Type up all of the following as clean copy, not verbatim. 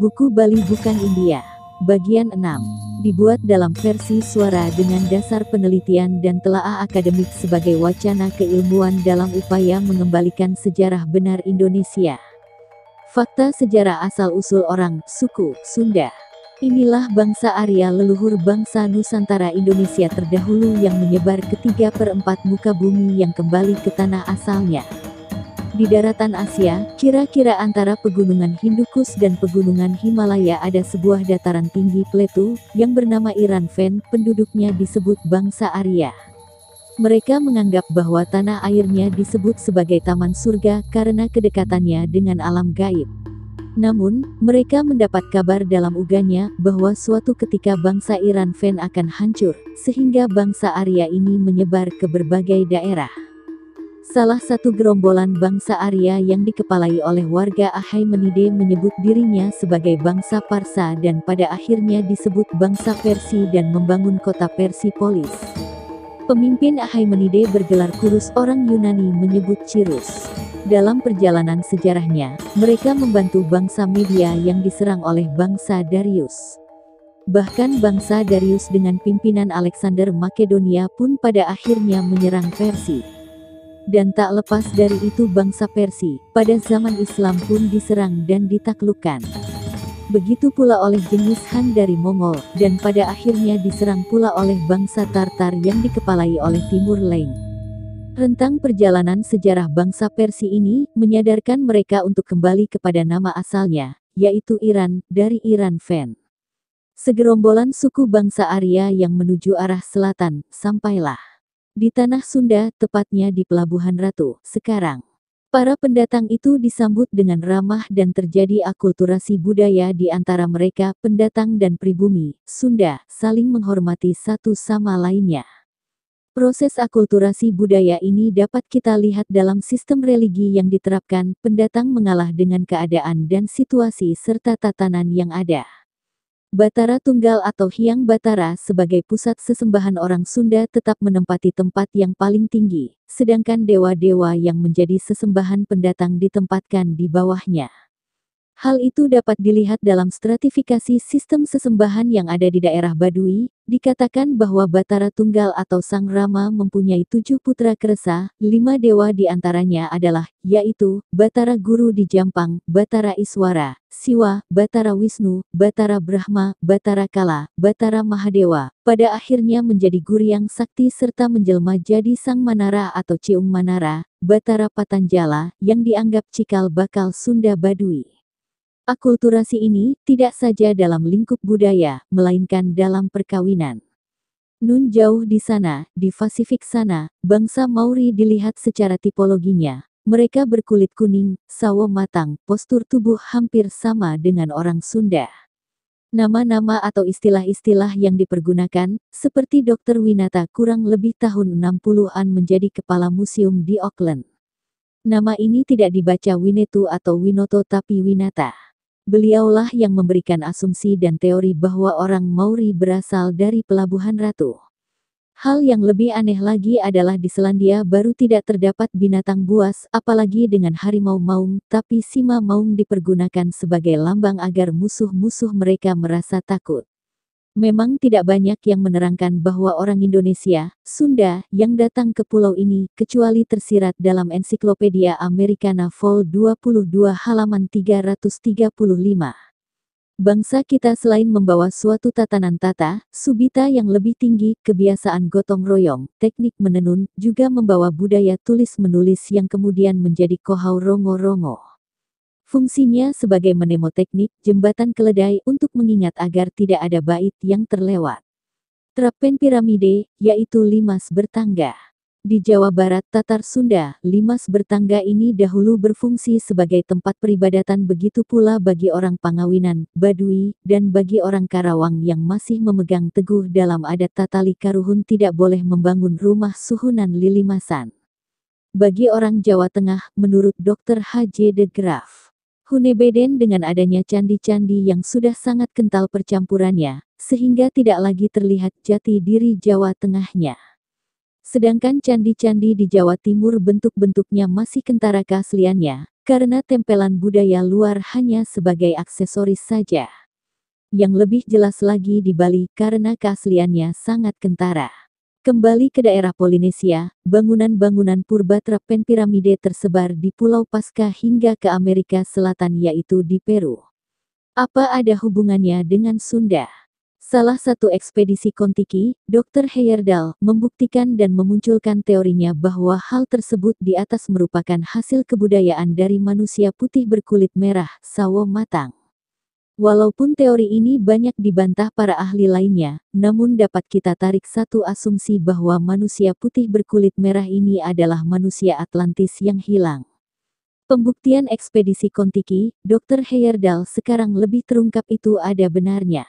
Buku Bali Bukan India. Bagian 6. Dibuat dalam versi suara dengan dasar penelitian dan telaah akademik sebagai wacana keilmuan dalam upaya mengembalikan sejarah benar Indonesia. Fakta sejarah asal-usul orang, suku, Sunda. Inilah bangsa Arya leluhur bangsa Nusantara Indonesia terdahulu yang menyebar ke 3/4 muka bumi yang kembali ke tanah asalnya. Di daratan Asia, kira-kira antara pegunungan Hindukush dan pegunungan Himalaya ada sebuah dataran tinggi Plateau, yang bernama Iran Fen, penduduknya disebut bangsa Arya. Mereka menganggap bahwa tanah airnya disebut sebagai taman surga karena kedekatannya dengan alam gaib. Namun, mereka mendapat kabar dalam uganya, bahwa suatu ketika bangsa Iran Fen akan hancur, sehingga bangsa Arya ini menyebar ke berbagai daerah. Salah satu gerombolan bangsa Arya yang dikepalai oleh warga Ahaimenide menyebut dirinya sebagai bangsa Parsa dan pada akhirnya disebut bangsa Persi dan membangun kota Persepolis. Pemimpin Ahaimenide bergelar Kurus, orang Yunani menyebut Cirus. Dalam perjalanan sejarahnya, mereka membantu bangsa Media yang diserang oleh bangsa Darius. Bahkan bangsa Darius dengan pimpinan Alexander Makedonia pun pada akhirnya menyerang Persia. Dan tak lepas dari itu bangsa Persia, pada zaman Islam pun diserang dan ditaklukkan. Begitu pula oleh Genghis Khan dari Mongol, dan pada akhirnya diserang pula oleh bangsa Tartar yang dikepalai oleh Timur Leng. Rentang perjalanan sejarah bangsa Persia ini, menyadarkan mereka untuk kembali kepada nama asalnya, yaitu Iran, dari Iran Fen. Segerombolan suku bangsa Arya yang menuju arah selatan, sampailah di tanah Sunda, tepatnya di Pelabuhan Ratu, sekarang. Para pendatang itu disambut dengan ramah dan terjadi akulturasi budaya di antara mereka. Pendatang dan pribumi, Sunda, saling menghormati satu sama lainnya. Proses akulturasi budaya ini dapat kita lihat dalam sistem religi yang diterapkan. Pendatang mengalah dengan keadaan dan situasi serta tatanan yang ada. Batara Tunggal atau Hyang Batara sebagai pusat sesembahan orang Sunda tetap menempati tempat yang paling tinggi, sedangkan dewa-dewa yang menjadi sesembahan pendatang ditempatkan di bawahnya. Hal itu dapat dilihat dalam stratifikasi sistem sesembahan yang ada di daerah Baduy. Dikatakan bahwa Batara Tunggal atau Sang Rama mempunyai 7 putra Kresa, 5 dewa di antaranya adalah, yaitu, Batara Guru di Jampang, Batara Iswara, Siwa, Batara Wisnu, Batara Brahma, Batara Kala, Batara Mahadewa, pada akhirnya menjadi Guryang Sakti serta menjelma jadi Sang Manara atau Ciung Manara, Batara Patanjala, yang dianggap cikal bakal Sunda Baduy. Akulturasi ini tidak saja dalam lingkup budaya, melainkan dalam perkawinan. Nun jauh di sana, di Pasifik sana, bangsa Maori dilihat secara tipologinya. Mereka berkulit kuning, sawo matang, postur tubuh hampir sama dengan orang Sunda. Nama-nama atau istilah-istilah yang dipergunakan, seperti Dr. Winata kurang lebih tahun 60-an menjadi kepala museum di Auckland. Nama ini tidak dibaca Winetu atau Winoto tapi Winata. Beliaulah yang memberikan asumsi dan teori bahwa orang Maori berasal dari Pelabuhan Ratu. Hal yang lebih aneh lagi adalah di Selandia Baru tidak terdapat binatang buas, apalagi dengan harimau maung, tapi sima maung dipergunakan sebagai lambang agar musuh-musuh mereka merasa takut. Memang tidak banyak yang menerangkan bahwa orang Indonesia, Sunda, yang datang ke pulau ini, kecuali tersirat dalam Ensiklopedia Americana Vol 22 halaman 335. Bangsa kita selain membawa suatu tatanan tata, subita yang lebih tinggi, kebiasaan gotong royong, teknik menenun, juga membawa budaya tulis-menulis yang kemudian menjadi kohau rongo-rongo. Fungsinya sebagai mnemoteknik, jembatan keledai untuk mengingat agar tidak ada bait yang terlewat. Trapen piramide, yaitu limas bertangga. Di Jawa Barat Tatar Sunda, Limas Bertangga ini dahulu berfungsi sebagai tempat peribadatan, begitu pula bagi orang Pangawinan, Baduy, dan bagi orang Karawang yang masih memegang teguh dalam adat Tatali Karuhun tidak boleh membangun rumah suhunan lilimasan. Bagi orang Jawa Tengah, menurut Dr. H.J. de Graaf Hunebeden, dengan adanya candi-candi yang sudah sangat kental percampurannya, sehingga tidak lagi terlihat jati diri Jawa Tengahnya. Sedangkan candi-candi di Jawa Timur bentuk-bentuknya masih kentara keasliannya, karena tempelan budaya luar hanya sebagai aksesoris saja. Yang lebih jelas lagi di Bali karena keasliannya sangat kentara. Kembali ke daerah Polinesia, bangunan-bangunan purba Trapen piramide tersebar di Pulau Paskah hingga ke Amerika Selatan, yaitu di Peru. Apa ada hubungannya dengan Sunda? Salah satu ekspedisi Kon-Tiki, Dr. Heyerdahl, membuktikan dan memunculkan teorinya bahwa hal tersebut di atas merupakan hasil kebudayaan dari manusia putih berkulit merah, sawo matang. Walaupun teori ini banyak dibantah para ahli lainnya, namun dapat kita tarik satu asumsi bahwa manusia putih berkulit merah ini adalah manusia Atlantis yang hilang. Pembuktian ekspedisi Kon-Tiki, Dr. Heyerdahl sekarang lebih terungkap itu ada benarnya.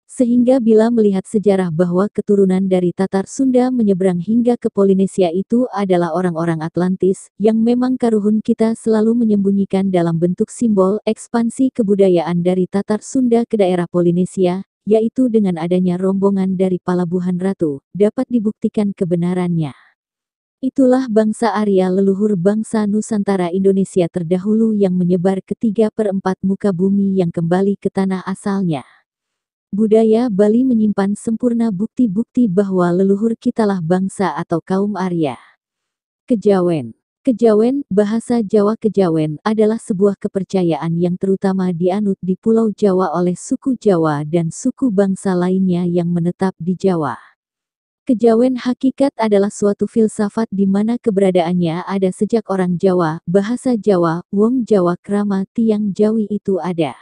Sehingga bila melihat sejarah bahwa keturunan dari Tatar Sunda menyeberang hingga ke Polinesia itu adalah orang-orang Atlantis, yang memang Karuhun kita selalu menyembunyikan dalam bentuk simbol ekspansi kebudayaan dari Tatar Sunda ke daerah Polinesia, yaitu dengan adanya rombongan dari Palabuhan Ratu, dapat dibuktikan kebenarannya. Itulah bangsa Arya, leluhur bangsa Nusantara Indonesia terdahulu yang menyebar ke 3/4 muka bumi yang kembali ke tanah asalnya. Budaya Bali menyimpan sempurna bukti-bukti bahwa leluhur kitalah bangsa atau kaum Arya. Kejawen. Kejawen, bahasa Jawa Kejawen, adalah sebuah kepercayaan yang terutama dianut di Pulau Jawa oleh suku Jawa dan suku bangsa lainnya yang menetap di Jawa. Kejawen hakikat adalah suatu filsafat di mana keberadaannya ada sejak orang Jawa, bahasa Jawa, wong Jawa krama tiang Jawi itu ada.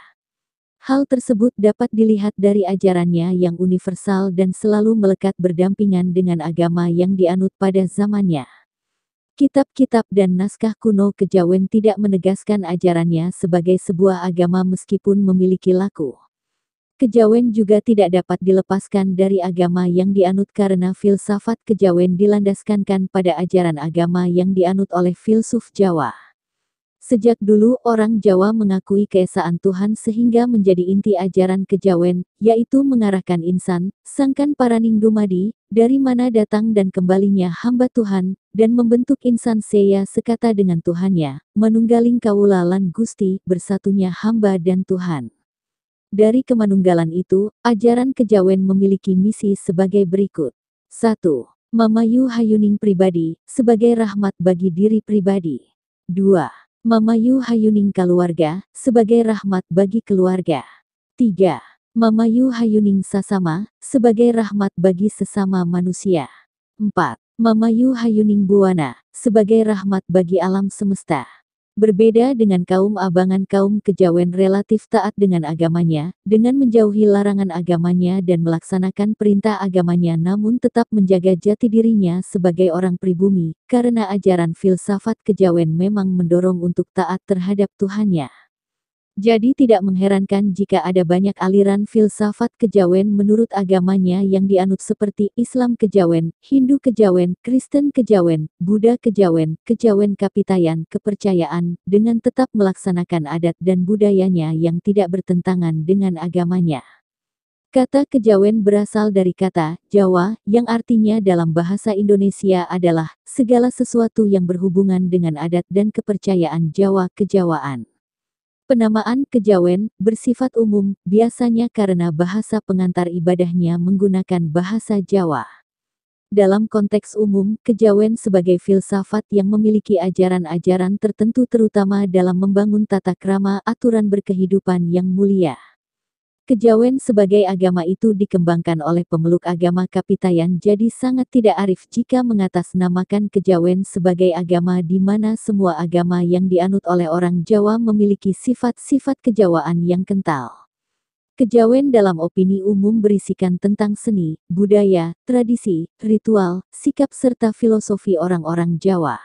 Hal tersebut dapat dilihat dari ajarannya yang universal dan selalu melekat berdampingan dengan agama yang dianut pada zamannya. Kitab-kitab dan naskah kuno Kejawen tidak menegaskan ajarannya sebagai sebuah agama meskipun memiliki laku. Kejawen juga tidak dapat dilepaskan dari agama yang dianut karena filsafat Kejawen dilandaskan pada ajaran agama yang dianut oleh filsuf Jawa. Sejak dulu orang Jawa mengakui keesaan Tuhan sehingga menjadi inti ajaran Kejawen, yaitu mengarahkan insan, sangkan paraning dumadi, dari mana datang dan kembalinya hamba Tuhan, dan membentuk insan seya sekata dengan Tuhannya, manunggaling kawula lan Gusti, bersatunya hamba dan Tuhan. Dari kemanunggalan itu, ajaran Kejawen memiliki misi sebagai berikut. 1. Mamayu hayuning pribadi, sebagai rahmat bagi diri pribadi. 2. Mamayu hayuning kaluarga, sebagai rahmat bagi keluarga. 3. Mamayu hayuning sasama, sebagai rahmat bagi sesama manusia. 4. Mamayu hayuning buwana, sebagai rahmat bagi alam semesta. Berbeda dengan kaum Abangan, kaum Kejawen relatif taat dengan agamanya, dengan menjauhi larangan agamanya dan melaksanakan perintah agamanya, namun tetap menjaga jati dirinya sebagai orang pribumi, karena ajaran filsafat Kejawen memang mendorong untuk taat terhadap Tuhannya. Jadi tidak mengherankan jika ada banyak aliran filsafat Kejawen menurut agamanya yang dianut seperti Islam Kejawen, Hindu Kejawen, Kristen Kejawen, Buddha Kejawen, Kejawen Kapitayan, kepercayaan, dengan tetap melaksanakan adat dan budayanya yang tidak bertentangan dengan agamanya. Kata Kejawen berasal dari kata Jawa, yang artinya dalam bahasa Indonesia adalah segala sesuatu yang berhubungan dengan adat dan kepercayaan Jawa Kejawaan. Penamaan Kejawen bersifat umum, biasanya karena bahasa pengantar ibadahnya menggunakan bahasa Jawa. Dalam konteks umum, Kejawen sebagai filsafat yang memiliki ajaran-ajaran tertentu terutama dalam membangun tata krama aturan berkehidupan yang mulia. Kejawen sebagai agama itu dikembangkan oleh pemeluk agama Kapitayan, jadi sangat tidak arif jika mengatasnamakan Kejawen sebagai agama di mana semua agama yang dianut oleh orang Jawa memiliki sifat-sifat kejawaan yang kental. Kejawen dalam opini umum berisikan tentang seni, budaya, tradisi, ritual, sikap serta filosofi orang-orang Jawa.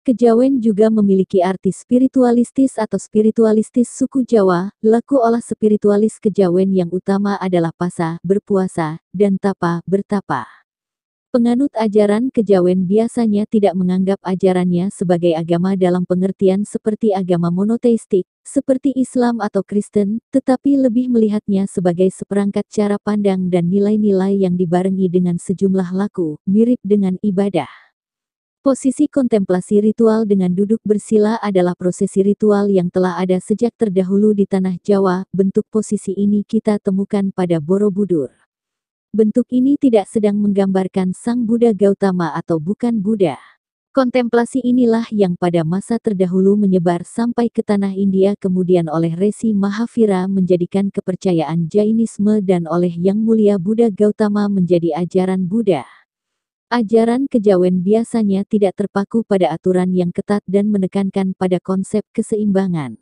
Kejawen juga memiliki arti spiritualistis atau spiritualistis suku Jawa. Laku olah spiritualis kejawen yang utama adalah pasa, berpuasa, dan tapa, bertapa. Penganut ajaran kejawen biasanya tidak menganggap ajarannya sebagai agama dalam pengertian seperti agama monoteistik, seperti Islam atau Kristen, tetapi lebih melihatnya sebagai seperangkat cara pandang dan nilai-nilai yang dibarengi dengan sejumlah laku, mirip dengan ibadah. Posisi kontemplasi ritual dengan duduk bersila adalah prosesi ritual yang telah ada sejak terdahulu di tanah Jawa. Bentuk posisi ini kita temukan pada Borobudur. Bentuk ini tidak sedang menggambarkan Sang Buddha Gautama atau bukan Buddha. Kontemplasi inilah yang pada masa terdahulu menyebar sampai ke tanah India kemudian oleh Resi Mahavira menjadikan kepercayaan Jainisme dan oleh Yang Mulia Buddha Gautama menjadi ajaran Buddha. Ajaran kejawen biasanya tidak terpaku pada aturan yang ketat dan menekankan pada konsep keseimbangan.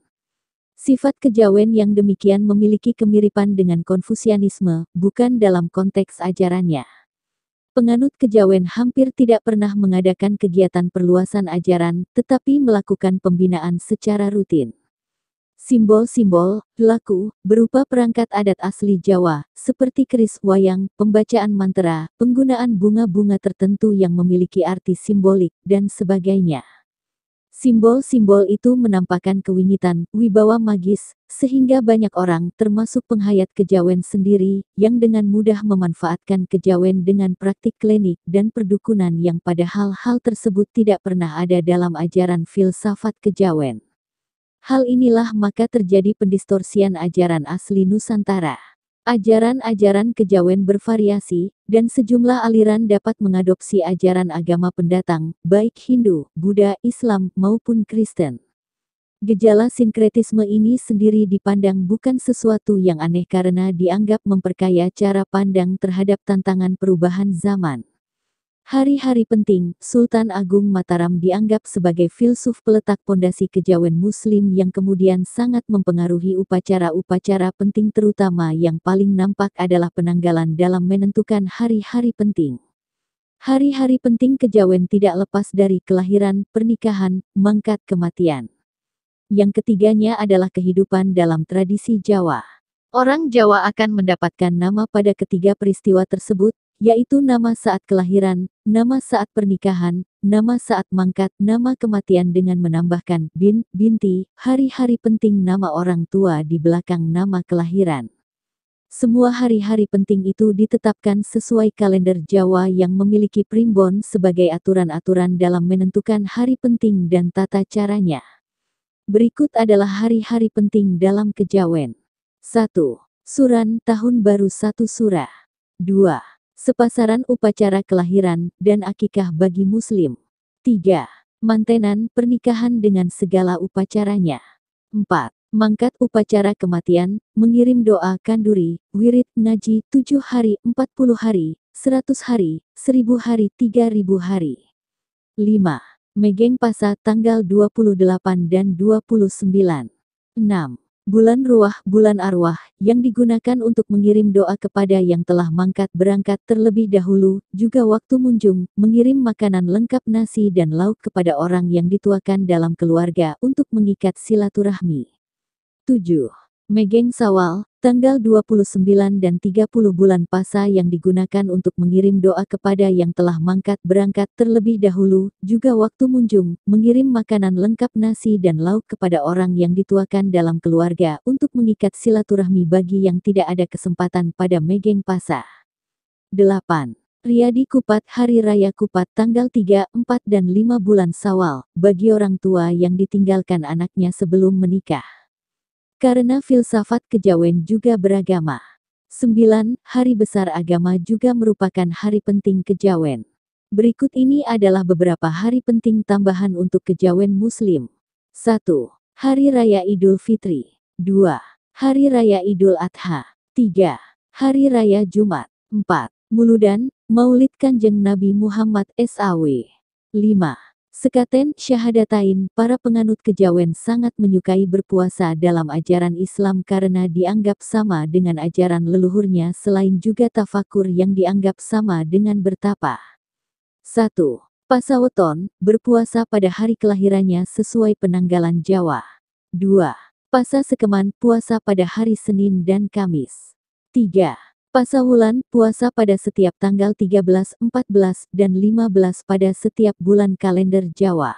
Sifat kejawen yang demikian memiliki kemiripan dengan Konfusianisme, bukan dalam konteks ajarannya. Penganut kejawen hampir tidak pernah mengadakan kegiatan perluasan ajaran, tetapi melakukan pembinaan secara rutin. Simbol-simbol, laku, berupa perangkat adat asli Jawa, seperti keris wayang, pembacaan mantra, penggunaan bunga-bunga tertentu yang memiliki arti simbolik, dan sebagainya. Simbol-simbol itu menampakkan kewingitan, wibawa magis, sehingga banyak orang, termasuk penghayat kejawen sendiri, yang dengan mudah memanfaatkan kejawen dengan praktik klinik dan perdukunan yang pada hal-hal tersebut tidak pernah ada dalam ajaran filsafat kejawen. Hal inilah maka terjadi pendistorsian ajaran asli Nusantara. Ajaran-ajaran kejawen bervariasi, dan sejumlah aliran dapat mengadopsi ajaran agama pendatang, baik Hindu, Buddha, Islam, maupun Kristen. Gejala sinkretisme ini sendiri dipandang bukan sesuatu yang aneh karena dianggap memperkaya cara pandang terhadap tantangan perubahan zaman. Hari-hari penting, Sultan Agung Mataram dianggap sebagai filsuf peletak pondasi kejawen Muslim yang kemudian sangat mempengaruhi upacara-upacara penting terutama yang paling nampak adalah penanggalan dalam menentukan hari-hari penting. Hari-hari penting kejawen tidak lepas dari kelahiran, pernikahan, mangkat kematian. Yang ketiganya adalah kehidupan dalam tradisi Jawa. Orang Jawa akan mendapatkan nama pada ketiga peristiwa tersebut, yaitu nama saat kelahiran, nama saat pernikahan, nama saat mangkat, nama kematian dengan menambahkan bin, binti, hari-hari penting nama orang tua di belakang nama kelahiran. Semua hari-hari penting itu ditetapkan sesuai kalender Jawa yang memiliki primbon sebagai aturan-aturan dalam menentukan hari penting dan tata caranya. Berikut adalah hari-hari penting dalam kejawen. 1. Suran Tahun Baru 1 Surah. 2. Sepasaran upacara kelahiran dan akikah bagi Muslim. 3. Mantenan pernikahan dengan segala upacaranya. 4. Mangkat upacara kematian, mengirim doa kanduri, wirid ngaji 7 hari, 40 hari, 100 hari, 1000 hari, 3000 hari. 5. Megeng Pasa tanggal 28 dan 29. 6. Bulan Ruah, bulan arwah, yang digunakan untuk mengirim doa kepada yang telah mangkat berangkat terlebih dahulu, juga waktu munjung, mengirim makanan lengkap nasi dan lauk kepada orang yang dituakan dalam keluarga untuk mengikat silaturahmi. 7. Megeng Sawal, tanggal 29 dan 30 bulan Pasa yang digunakan untuk mengirim doa kepada yang telah mangkat berangkat terlebih dahulu, juga waktu munjung, mengirim makanan lengkap nasi dan lauk kepada orang yang dituakan dalam keluarga untuk mengikat silaturahmi bagi yang tidak ada kesempatan pada Megeng Pasa. 8. Riyadi Kupat Hari Raya Kupat tanggal 3, 4 dan 5 bulan Sawal, bagi orang tua yang ditinggalkan anaknya sebelum menikah. Karena filsafat kejawen juga beragama. 9. Hari besar agama juga merupakan hari penting kejawen. Berikut ini adalah beberapa hari penting tambahan untuk kejawen Muslim. 1. Hari Raya Idul Fitri. 2. Hari Raya Idul Adha. 3. Hari Raya Jumat. 4. Muludan, Maulid Kanjeng Nabi Muhammad SAW. 5. Sekaten syahadatain, para penganut kejawen sangat menyukai berpuasa dalam ajaran Islam karena dianggap sama dengan ajaran leluhurnya selain juga tafakur yang dianggap sama dengan bertapa. 1. Pasa weton, berpuasa pada hari kelahirannya sesuai penanggalan Jawa. 2. Pasa sekeman, puasa pada hari Senin dan Kamis. 3. Pasa wulan, puasa pada setiap tanggal 13, 14, dan 15 pada setiap bulan kalender Jawa.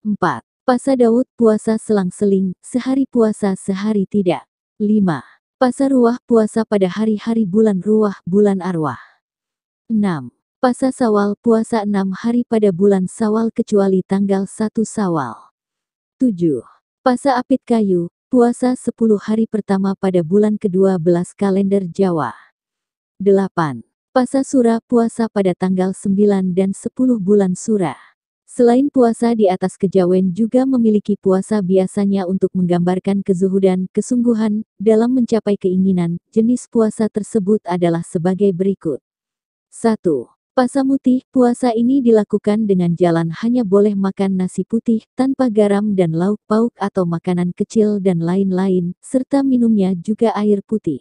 4. Pasa Daud, puasa selang-seling, sehari puasa sehari tidak. 5. Pasa ruah, puasa pada hari-hari bulan ruah, bulan arwah. 6. Pasa Sawal, puasa 6 hari pada bulan Sawal kecuali tanggal 1 Sawal. 7. Pasa Apit Kayu, puasa 10 hari pertama pada bulan ke-12 kalender Jawa. 8. Pasa Sura, puasa pada tanggal 9 dan 10 bulan Sura. Selain puasa di atas kejawen juga memiliki puasa biasanya untuk menggambarkan kezuhudan, kesungguhan, dalam mencapai keinginan. Jenis puasa tersebut adalah sebagai berikut. 1. Pasa Mutih, puasa ini dilakukan dengan jalan hanya boleh makan nasi putih, tanpa garam dan lauk pauk atau makanan kecil dan lain-lain, serta minumnya juga air putih.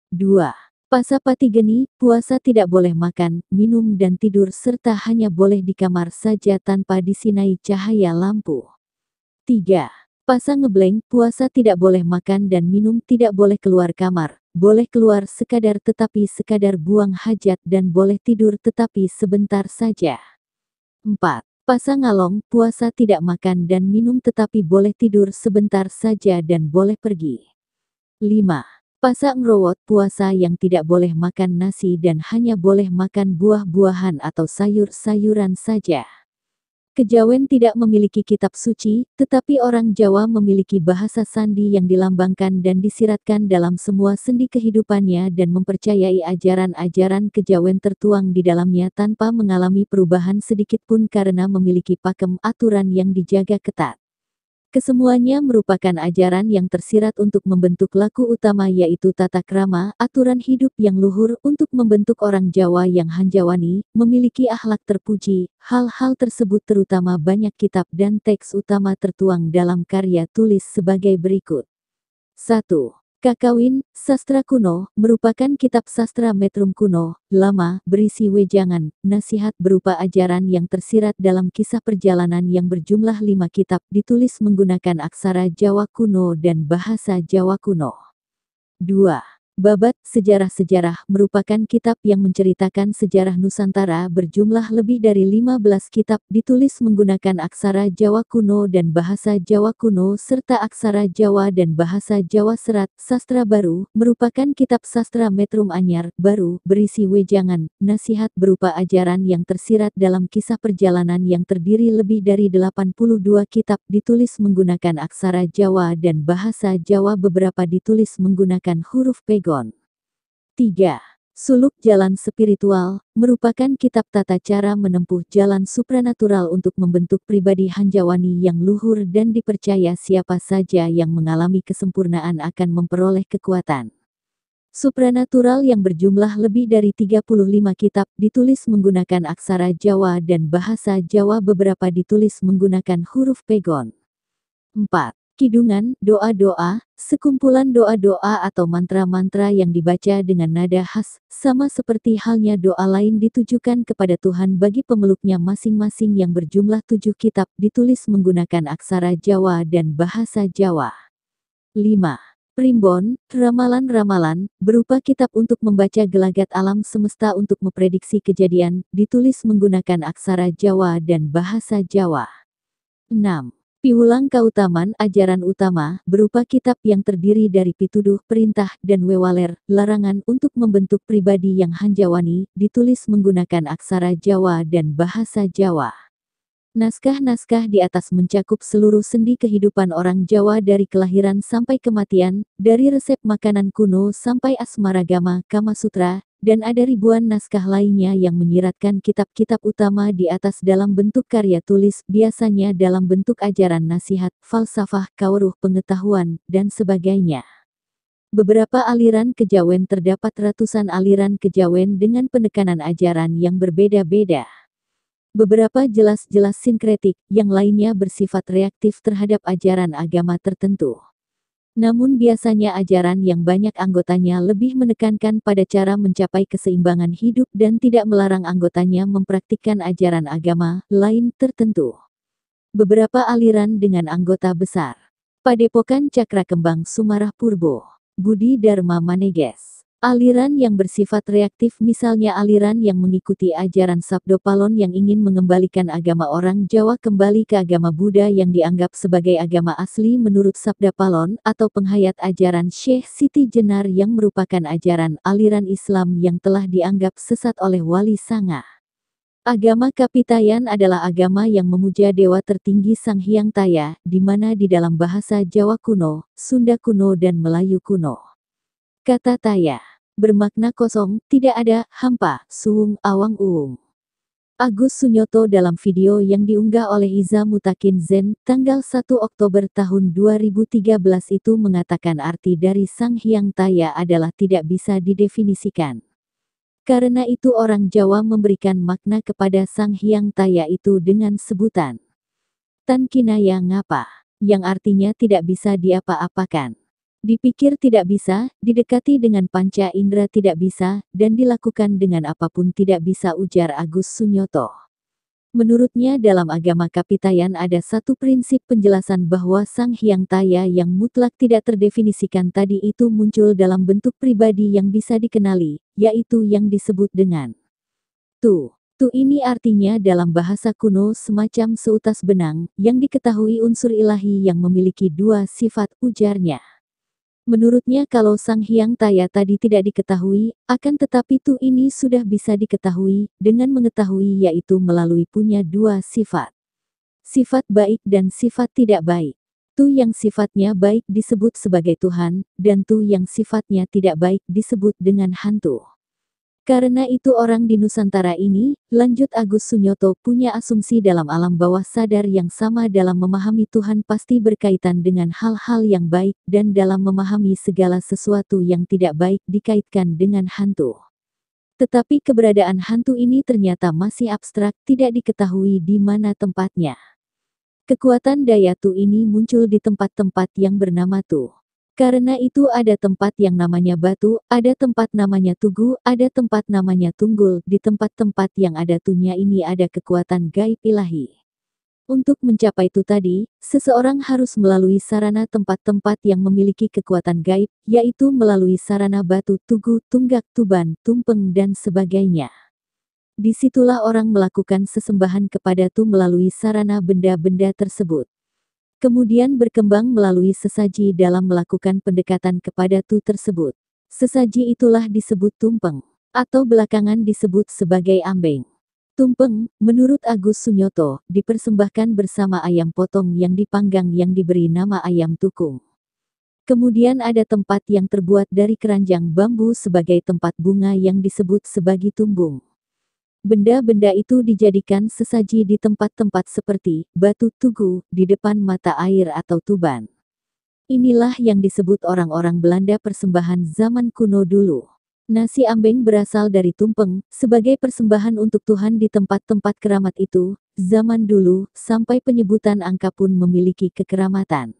2. Pasa Pati Geni, puasa tidak boleh makan, minum dan tidur serta hanya boleh di kamar saja tanpa disinai cahaya lampu. 3. Pasa Ngebleng, puasa tidak boleh makan dan minum, tidak boleh keluar kamar, boleh keluar sekadar tetapi sekadar buang hajat dan boleh tidur tetapi sebentar saja. 4. Pasa Ngalong, puasa tidak makan dan minum tetapi boleh tidur sebentar saja dan boleh pergi. 5. Pasa Ngrowot, puasa yang tidak boleh makan nasi dan hanya boleh makan buah-buahan atau sayur-sayuran saja. Kejawen tidak memiliki kitab suci, tetapi orang Jawa memiliki bahasa sandi yang dilambangkan dan disiratkan dalam semua sendi kehidupannya dan mempercayai ajaran-ajaran kejawen tertuang di dalamnya tanpa mengalami perubahan sedikitpun karena memiliki pakem aturan yang dijaga ketat. Kesemuanya merupakan ajaran yang tersirat untuk membentuk laku utama yaitu tata krama, aturan hidup yang luhur untuk membentuk orang Jawa yang hanjawani, memiliki akhlak terpuji. Hal-hal tersebut terutama banyak kitab dan teks utama tertuang dalam karya tulis sebagai berikut. 1. Kakawin, Sastra Kuno, merupakan kitab sastra metrum kuno, lama, berisi wejangan, nasihat berupa ajaran yang tersirat dalam kisah perjalanan yang berjumlah 5 kitab ditulis menggunakan aksara Jawa kuno dan bahasa Jawa kuno. 2. Babat, Sejarah-Sejarah, merupakan kitab yang menceritakan sejarah Nusantara berjumlah lebih dari 15 kitab ditulis menggunakan aksara Jawa kuno dan bahasa Jawa kuno serta aksara Jawa dan bahasa Jawa serat. Sastra Baru, merupakan kitab sastra metrum anyar, baru, berisi wejangan, nasihat berupa ajaran yang tersirat dalam kisah perjalanan yang terdiri lebih dari 82 kitab ditulis menggunakan aksara Jawa dan bahasa Jawa, beberapa ditulis menggunakan huruf pegon. 3. Suluk Jalan Spiritual, merupakan kitab tata cara menempuh jalan supranatural untuk membentuk pribadi hanjawani yang luhur dan dipercaya siapa saja yang mengalami kesempurnaan akan memperoleh kekuatan supranatural yang berjumlah lebih dari 35 kitab ditulis menggunakan aksara Jawa dan bahasa Jawa, beberapa ditulis menggunakan huruf pegon. 4. Kidungan, doa-doa, sekumpulan doa-doa atau mantra-mantra yang dibaca dengan nada khas, sama seperti halnya doa lain ditujukan kepada Tuhan bagi pemeluknya masing-masing yang berjumlah 7 kitab ditulis menggunakan aksara Jawa dan bahasa Jawa. 5. Primbon, ramalan-ramalan, berupa kitab untuk membaca gelagat alam semesta untuk memprediksi kejadian, ditulis menggunakan aksara Jawa dan bahasa Jawa. 6. Piwulang Kautaman, ajaran utama, berupa kitab yang terdiri dari pituduh, perintah, dan wewaler, larangan untuk membentuk pribadi yang hanjawani, ditulis menggunakan aksara Jawa dan bahasa Jawa. Naskah-naskah di atas mencakup seluruh sendi kehidupan orang Jawa dari kelahiran sampai kematian, dari resep makanan kuno sampai asmaragama, Kama Sutra, dan ada ribuan naskah lainnya yang menyiratkan kitab-kitab utama di atas dalam bentuk karya tulis, biasanya dalam bentuk ajaran nasihat, falsafah, kawruh pengetahuan, dan sebagainya. Beberapa aliran kejawen terdapat ratusan aliran kejawen dengan penekanan ajaran yang berbeda-beda. Beberapa jelas-jelas sinkretik, yang lainnya bersifat reaktif terhadap ajaran agama tertentu. Namun biasanya ajaran yang banyak anggotanya lebih menekankan pada cara mencapai keseimbangan hidup dan tidak melarang anggotanya mempraktikkan ajaran agama lain tertentu. Beberapa aliran dengan anggota besar. Padepokan Cakrakembang Sumarah Purbo. Budi Dharma Maneges. Aliran yang bersifat reaktif, misalnya aliran yang mengikuti ajaran Sabdo Palon yang ingin mengembalikan agama orang Jawa kembali ke agama Buddha yang dianggap sebagai agama asli menurut Sabda Palon, atau penghayat ajaran Syekh Siti Jenar yang merupakan ajaran aliran Islam yang telah dianggap sesat oleh Wali Sanga. Agama Kapitayan adalah agama yang memuja dewa tertinggi Sang Hyang Taya, di mana di dalam bahasa Jawa kuno, Sunda kuno dan Melayu kuno, kata Taya bermakna kosong, tidak ada, hampa, suung, awang uung. Agus Sunyoto dalam video yang diunggah oleh Iza Mutakin Zen, tanggal 1 Oktober tahun 2013 itu mengatakan arti dari Sang Hyang Taya adalah tidak bisa didefinisikan. Karena itu orang Jawa memberikan makna kepada Sang Hyang Taya itu dengan sebutan Tan Kinaya Ngapa, yang artinya tidak bisa diapa-apakan. Dipikir tidak bisa, didekati dengan panca indera tidak bisa, dan dilakukan dengan apapun tidak bisa, ujar Agus Sunyoto. Menurutnya dalam agama Kapitayan ada satu prinsip penjelasan bahwa Sang Hyang Taya yang mutlak tidak terdefinisikan tadi itu muncul dalam bentuk pribadi yang bisa dikenali, yaitu yang disebut dengan Tu. Tu ini artinya dalam bahasa kuno semacam seutas benang, yang diketahui unsur ilahi yang memiliki dua sifat, ujarnya. Menurutnya kalau Sang Hyang Taya tadi tidak diketahui, akan tetapi Tu ini sudah bisa diketahui, dengan mengetahui yaitu melalui punya dua sifat. Sifat baik dan sifat tidak baik. Tu yang sifatnya baik disebut sebagai Tuhan, dan Tu yang sifatnya tidak baik disebut dengan hantu. Karena itu orang di Nusantara ini, lanjut Agus Sunyoto, punya asumsi dalam alam bawah sadar yang sama dalam memahami Tuhan pasti berkaitan dengan hal-hal yang baik, dan dalam memahami segala sesuatu yang tidak baik dikaitkan dengan hantu. Tetapi keberadaan hantu ini ternyata masih abstrak, tidak diketahui di mana tempatnya. Kekuatan daya Tu ini muncul di tempat-tempat yang bernama Tu. Karena itu ada tempat yang namanya Batu, ada tempat namanya Tugu, ada tempat namanya Tunggul, di tempat-tempat yang ada tunya ini ada kekuatan gaib ilahi. Untuk mencapai Tu tadi, seseorang harus melalui sarana tempat-tempat yang memiliki kekuatan gaib, yaitu melalui sarana Batu, Tugu, Tunggak, Tuban, Tumpeng dan sebagainya. Disitulah orang melakukan sesembahan kepada Tu melalui sarana benda-benda tersebut. Kemudian berkembang melalui sesaji dalam melakukan pendekatan kepada Tu tersebut. Sesaji itulah disebut tumpeng, atau belakangan disebut sebagai ambeng. Tumpeng, menurut Agus Sunyoto, dipersembahkan bersama ayam potong yang dipanggang yang diberi nama ayam tukung. Kemudian ada tempat yang terbuat dari keranjang bambu sebagai tempat bunga yang disebut sebagai tumbung. Benda-benda itu dijadikan sesaji di tempat-tempat seperti Batu Tugu, di depan mata air atau Tuban. Inilah yang disebut orang-orang Belanda persembahan zaman kuno dulu. Nasi ambeng berasal dari tumpeng, sebagai persembahan untuk Tuhan di tempat-tempat keramat itu, zaman dulu, sampai penyebutan angka pun memiliki kekeramatan.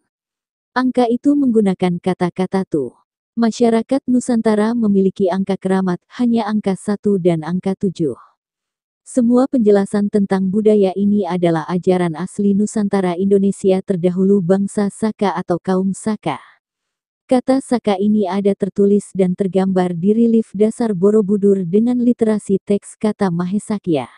Angka itu menggunakan kata-kata Tu. Masyarakat Nusantara memiliki angka keramat, hanya angka 1 dan angka 7. Semua penjelasan tentang budaya ini adalah ajaran asli Nusantara Indonesia terdahulu bangsa Saka atau kaum Saka. Kata Saka ini ada tertulis dan tergambar di relief dasar Borobudur dengan literasi teks kata Mahesakya.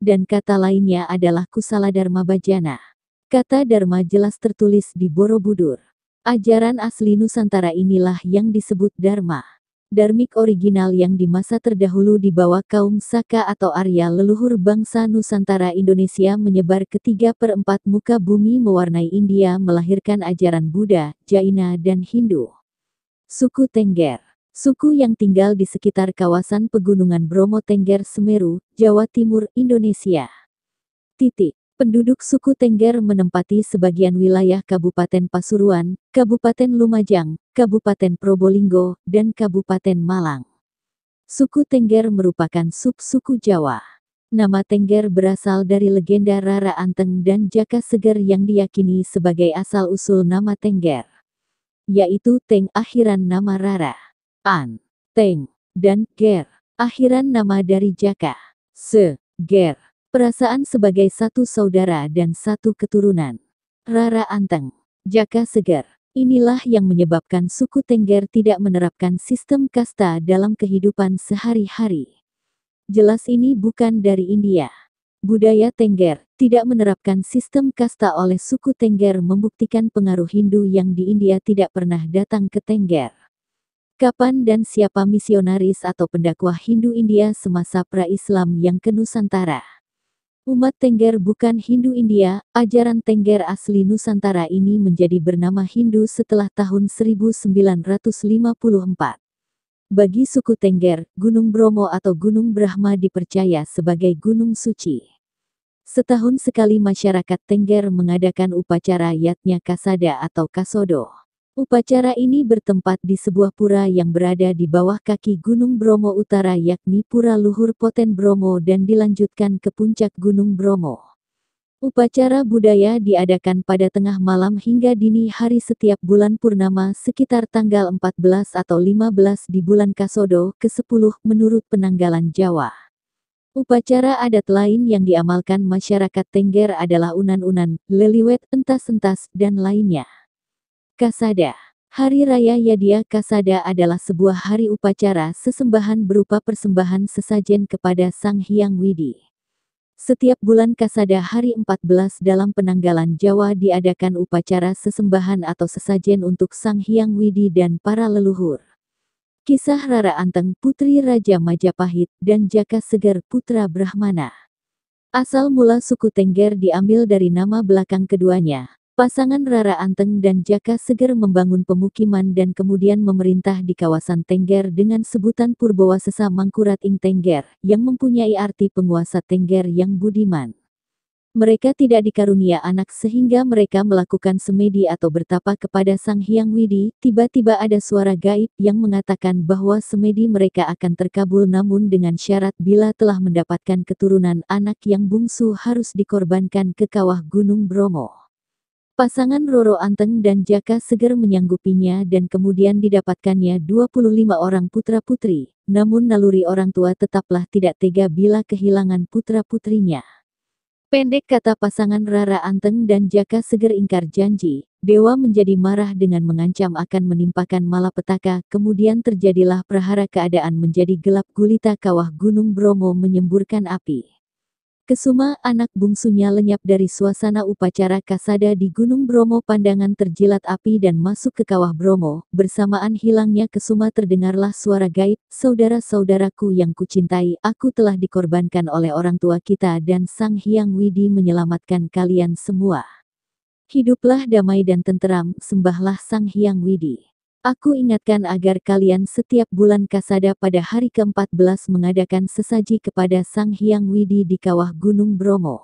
Dan kata lainnya adalah Kusala Dharma Bajana. Kata Dharma jelas tertulis di Borobudur. Ajaran asli Nusantara inilah yang disebut Dharma. Dharmik original yang di masa terdahulu dibawa kaum Saka atau Arya leluhur bangsa Nusantara Indonesia menyebar ke 3/4 muka bumi mewarnai India melahirkan ajaran Buddha, Jaina dan Hindu. Suku Tengger. Suku yang tinggal di sekitar kawasan pegunungan Bromo Tengger Semeru, Jawa Timur, Indonesia. Titik. Penduduk suku Tengger menempati sebagian wilayah Kabupaten Pasuruan, Kabupaten Lumajang, Kabupaten Probolinggo, dan Kabupaten Malang. Suku Tengger merupakan sub-suku Jawa. Nama Tengger berasal dari legenda Rara Anteng dan Jaka Seger yang diyakini sebagai asal-usul nama Tengger, yaitu Teng akhiran nama Rara, An, Teng, dan Ger, akhiran nama dari Jaka, Seger. Perasaan sebagai satu saudara dan satu keturunan. Rara Anteng, Jaka Seger. Inilah yang menyebabkan suku Tengger tidak menerapkan sistem kasta dalam kehidupan sehari-hari. Jelas ini bukan dari India. Budaya Tengger tidak menerapkan sistem kasta oleh suku Tengger membuktikan pengaruh Hindu yang di India tidak pernah datang ke Tengger. Kapan dan siapa misionaris atau pendakwah Hindu India semasa pra-Islam yang ke Nusantara? Umat Tengger bukan Hindu India, ajaran Tengger asli Nusantara ini menjadi bernama Hindu setelah tahun 1954. Bagi suku Tengger, Gunung Bromo atau Gunung Brahma dipercaya sebagai gunung suci. Setahun sekali masyarakat Tengger mengadakan upacara Yatnya Kasada atau Kasodo. Upacara ini bertempat di sebuah pura yang berada di bawah kaki Gunung Bromo Utara yakni Pura Luhur Poten Bromo dan dilanjutkan ke puncak Gunung Bromo. Upacara budaya diadakan pada tengah malam hingga dini hari setiap bulan purnama sekitar tanggal 14 atau 15 di bulan Kasodo ke-10 menurut penanggalan Jawa. Upacara adat lain yang diamalkan masyarakat Tengger adalah unan-unan, leliwet, entas-entas, dan lainnya. Kasada. Hari Raya Yadnya Kasada adalah sebuah hari upacara sesembahan berupa persembahan sesajen kepada Sang Hyang Widi. Setiap bulan Kasada hari 14 dalam penanggalan Jawa diadakan upacara sesembahan atau sesajen untuk Sang Hyang Widi dan para leluhur. Kisah Rara Anteng putri Raja Majapahit dan Jaka Seger putra Brahmana. Asal mula suku Tengger diambil dari nama belakang keduanya. Pasangan Rara Anteng dan Jaka Seger membangun pemukiman dan kemudian memerintah di kawasan Tengger dengan sebutan Purbawasesa Mangkurat ing Tengger, yang mempunyai arti penguasa Tengger yang budiman. Mereka tidak dikarunia anak sehingga mereka melakukan semedi atau bertapa kepada Sang Hyang Widi. Tiba-tiba ada suara gaib yang mengatakan bahwa semedi mereka akan terkabul namun dengan syarat bila telah mendapatkan keturunan anak yang bungsu harus dikorbankan ke kawah Gunung Bromo. Pasangan Roro Anteng dan Jaka Seger menyanggupinya dan kemudian didapatkannya 25 orang putra-putri, namun naluri orang tua tetaplah tidak tega bila kehilangan putra-putrinya. Pendek kata pasangan Rara Anteng dan Jaka Seger ingkar janji, dewa menjadi marah dengan mengancam akan menimpakan malapetaka, kemudian terjadilah prahara keadaan menjadi gelap gulita kawah Gunung Bromo menyemburkan api. Kesuma, anak bungsunya lenyap dari suasana upacara Kasada di Gunung Bromo. Pandangan terjilat api dan masuk ke kawah Bromo. Bersamaan hilangnya Kesuma terdengarlah suara gaib, "Saudara-saudaraku yang kucintai, aku telah dikorbankan oleh orang tua kita dan Sang Hyang Widi menyelamatkan kalian semua. Hiduplah damai dan tenteram, sembahlah Sang Hyang Widi. Aku ingatkan agar kalian setiap bulan Kasada pada hari ke-14 mengadakan sesaji kepada Sang Hyang Widi di kawah Gunung Bromo."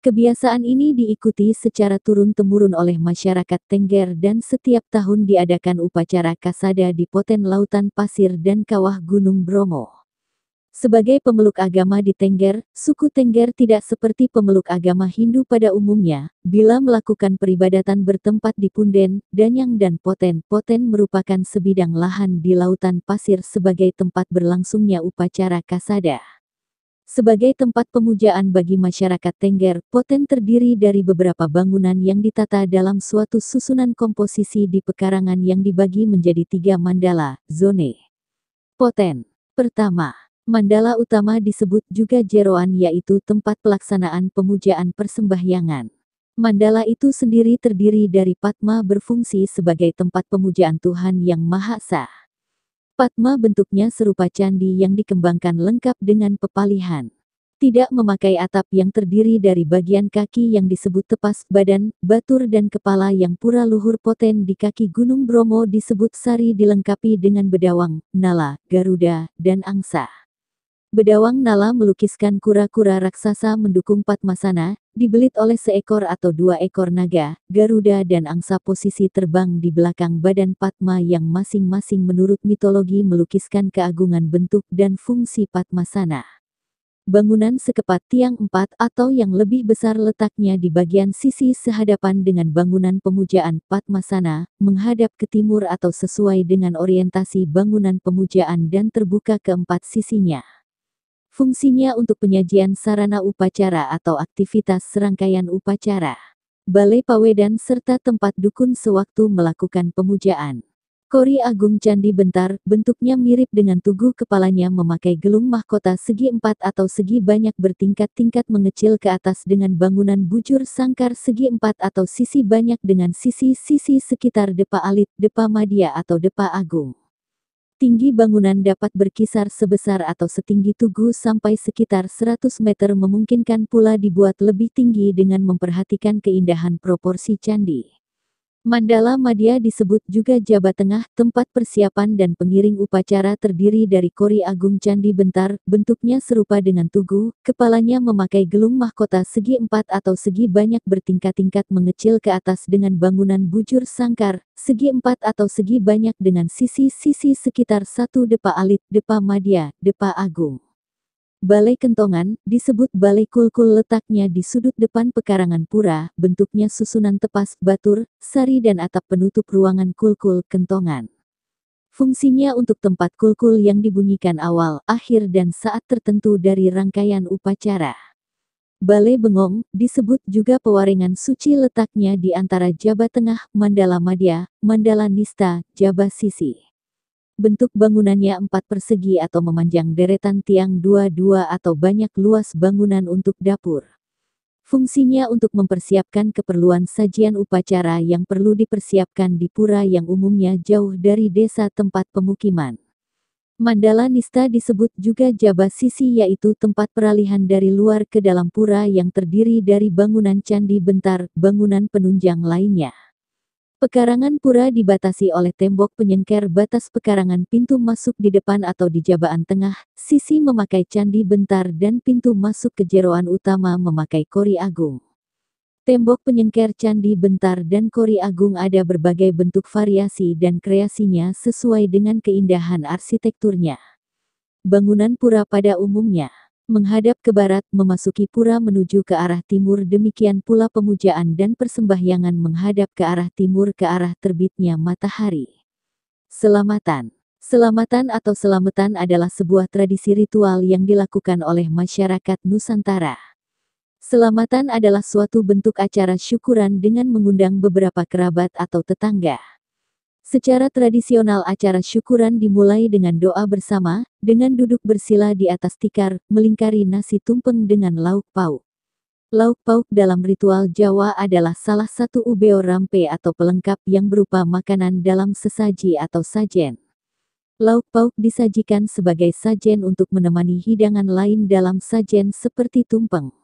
Kebiasaan ini diikuti secara turun-temurun oleh masyarakat Tengger dan setiap tahun diadakan upacara Kasada di Poten Lautan Pasir dan kawah Gunung Bromo. Sebagai pemeluk agama di Tengger, suku Tengger tidak seperti pemeluk agama Hindu pada umumnya. Bila melakukan peribadatan bertempat di Punden, Danyang dan Poten, Poten merupakan sebidang lahan di lautan pasir sebagai tempat berlangsungnya upacara Kasada. Sebagai tempat pemujaan bagi masyarakat Tengger, Poten terdiri dari beberapa bangunan yang ditata dalam suatu susunan komposisi di pekarangan yang dibagi menjadi 3 mandala, zone. Poten. Pertama. Mandala utama disebut juga Jeroan yaitu tempat pelaksanaan pemujaan persembahyangan. Mandala itu sendiri terdiri dari Padma berfungsi sebagai tempat pemujaan Tuhan Yang Maha Esa. Padma bentuknya serupa candi yang dikembangkan lengkap dengan pepalihan. Tidak memakai atap yang terdiri dari bagian kaki yang disebut tepas, badan, batur dan kepala yang pura luhur Poten di kaki Gunung Bromo disebut sari dilengkapi dengan bedawang, nala, garuda, dan angsa. Bedawang nala melukiskan kura-kura raksasa mendukung Padmasana, dibelit oleh seekor atau 2 ekor naga, garuda dan angsa posisi terbang di belakang badan Padma yang masing-masing menurut mitologi melukiskan keagungan bentuk dan fungsi Padmasana. Bangunan sekepat tiang 4 atau yang lebih besar letaknya di bagian sisi sehadapan dengan bangunan pemujaan Padmasana, menghadap ke timur atau sesuai dengan orientasi bangunan pemujaan dan terbuka ke empat sisinya. Fungsinya untuk penyajian sarana upacara atau aktivitas serangkaian upacara. Balai Pawedan serta tempat dukun sewaktu melakukan pemujaan. Kori Agung Candi Bentar, bentuknya mirip dengan tugu, kepalanya memakai gelung mahkota segi empat atau segi banyak bertingkat-tingkat mengecil ke atas dengan bangunan bujur sangkar segi empat atau sisi banyak dengan sisi-sisi sekitar Depa Alit, Depa Madya atau Depa Agung. Tinggi bangunan dapat berkisar sebesar atau setinggi tugu sampai sekitar 100 meter, memungkinkan pula dibuat lebih tinggi dengan memperhatikan keindahan proporsi candi. Mandala Madya disebut juga Jabat Tengah, tempat persiapan dan pengiring upacara terdiri dari Kori Agung Candi Bentar, bentuknya serupa dengan tugu, kepalanya memakai gelung mahkota segi empat atau segi banyak bertingkat-tingkat mengecil ke atas dengan bangunan bujur sangkar, segi empat atau segi banyak dengan sisi-sisi sekitar 1 Depa Alit, Depa Madya, Depa Agung. Balai Kentongan, disebut Balai Kulkul, letaknya di sudut depan pekarangan pura, bentuknya susunan tepas, batur, sari dan atap penutup ruangan kulkul Kentongan. Fungsinya untuk tempat kulkul yang dibunyikan awal, akhir dan saat tertentu dari rangkaian upacara. Balai Bengong, disebut juga Pewarengan Suci, letaknya di antara Jabat Tengah, Mandala Madya, Mandala Nista, Jabat Sisi. Bentuk bangunannya 4 persegi atau memanjang deretan tiang 2-2 atau banyak luas bangunan untuk dapur. Fungsinya untuk mempersiapkan keperluan sajian upacara yang perlu dipersiapkan di pura yang umumnya jauh dari desa tempat pemukiman. Mandala Nista disebut juga Jabat Sisi, yaitu tempat peralihan dari luar ke dalam pura yang terdiri dari bangunan candi bentar, bangunan penunjang lainnya. Pekarangan pura dibatasi oleh tembok penyengker batas pekarangan, pintu masuk di depan atau di jabaan tengah, sisi memakai candi bentar dan pintu masuk ke jeroan utama memakai Kori Agung. Tembok penyengker candi bentar dan Kori Agung ada berbagai bentuk variasi dan kreasinya sesuai dengan keindahan arsitekturnya. Bangunan pura pada umumnya menghadap ke barat, memasuki pura menuju ke arah timur, demikian pula pemujaan dan persembahyangan menghadap ke arah timur ke arah terbitnya matahari. Selamatan. Selamatan atau selamatan adalah sebuah tradisi ritual yang dilakukan oleh masyarakat Nusantara. Selamatan adalah suatu bentuk acara syukuran dengan mengundang beberapa kerabat atau tetangga. Secara tradisional acara syukuran dimulai dengan doa bersama, dengan duduk bersila di atas tikar, melingkari nasi tumpeng dengan lauk pauk. Lauk pauk dalam ritual Jawa adalah salah satu ubeo rampe atau pelengkap yang berupa makanan dalam sesaji atau sajen. Lauk pauk disajikan sebagai sajen untuk menemani hidangan lain dalam sajen seperti tumpeng.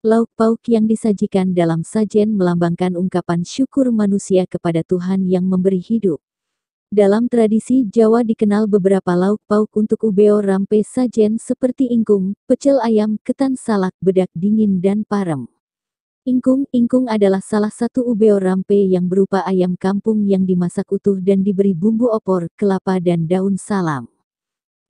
Lauk pauk yang disajikan dalam sajen melambangkan ungkapan syukur manusia kepada Tuhan yang memberi hidup. Dalam tradisi Jawa dikenal beberapa lauk pauk untuk ubeo rampe sajen seperti ingkung, pecel ayam, ketan salak, bedak dingin dan parem. Ingkung adalah salah satu ubeo rampe yang berupa ayam kampung yang dimasak utuh dan diberi bumbu opor, kelapa dan daun salam.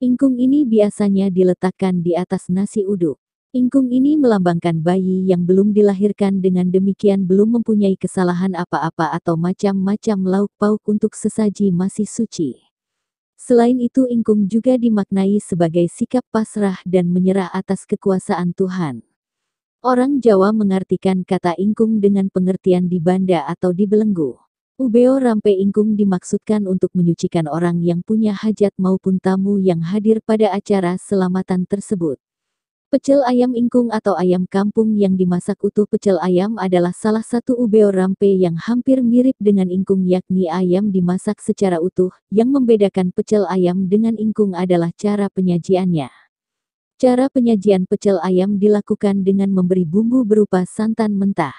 Ingkung ini biasanya diletakkan di atas nasi uduk. Ingkung ini melambangkan bayi yang belum dilahirkan, dengan demikian belum mempunyai kesalahan apa-apa atau macam-macam lauk pauk untuk sesaji masih suci. Selain itu ingkung juga dimaknai sebagai sikap pasrah dan menyerah atas kekuasaan Tuhan. Orang Jawa mengartikan kata ingkung dengan pengertian dibanda atau dibelenggu. Ubeo rampe ingkung dimaksudkan untuk menyucikan orang yang punya hajat maupun tamu yang hadir pada acara selamatan tersebut. Pecel ayam ingkung atau ayam kampung yang dimasak utuh. Pecel ayam adalah salah satu ubeo rampe yang hampir mirip dengan ingkung, yakni ayam dimasak secara utuh. Yang membedakan pecel ayam dengan ingkung adalah cara penyajiannya. Cara penyajian pecel ayam dilakukan dengan memberi bumbu berupa santan mentah.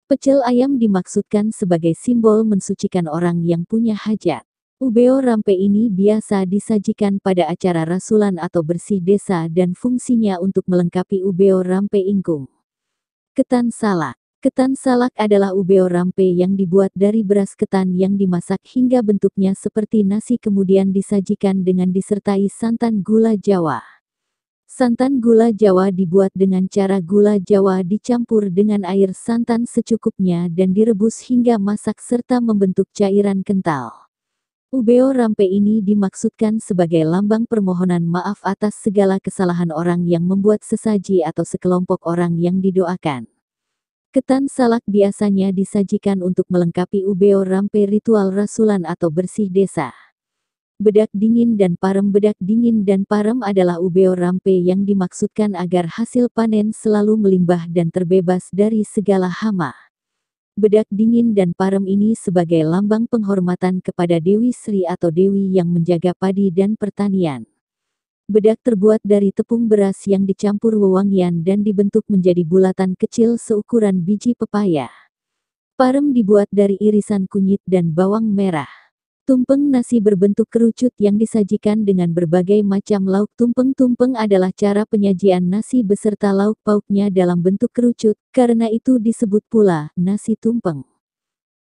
Pecel ayam dimaksudkan sebagai simbol mensucikan orang yang punya hajat. Ubeo rampe ini biasa disajikan pada acara rasulan atau bersih desa dan fungsinya untuk melengkapi ubeo rampe ingkung. Ketan salak. Ketan salak adalah ubeo rampe yang dibuat dari beras ketan yang dimasak hingga bentuknya seperti nasi kemudian disajikan dengan disertai santan gula Jawa. Santan gula Jawa dibuat dengan cara gula Jawa dicampur dengan air santan secukupnya dan direbus hingga masak serta membentuk cairan kental. Ubeo rampe ini dimaksudkan sebagai lambang permohonan maaf atas segala kesalahan orang yang membuat sesaji atau sekelompok orang yang didoakan. Ketan salak biasanya disajikan untuk melengkapi ubeo rampe ritual rasulan atau bersih desa. Bedak dingin dan parem. Bedak dingin dan parem adalah ubeo rampe yang dimaksudkan agar hasil panen selalu melimpah dan terbebas dari segala hama. Bedak dingin dan parem ini sebagai lambang penghormatan kepada Dewi Sri atau Dewi yang menjaga padi dan pertanian. Bedak terbuat dari tepung beras yang dicampur wewangian dan dibentuk menjadi bulatan kecil seukuran biji pepaya. Parem dibuat dari irisan kunyit dan bawang merah. Tumpeng nasi berbentuk kerucut yang disajikan dengan berbagai macam lauk. Tumpeng-tumpeng adalah cara penyajian nasi beserta lauk pauknya dalam bentuk kerucut, karena itu disebut pula nasi tumpeng.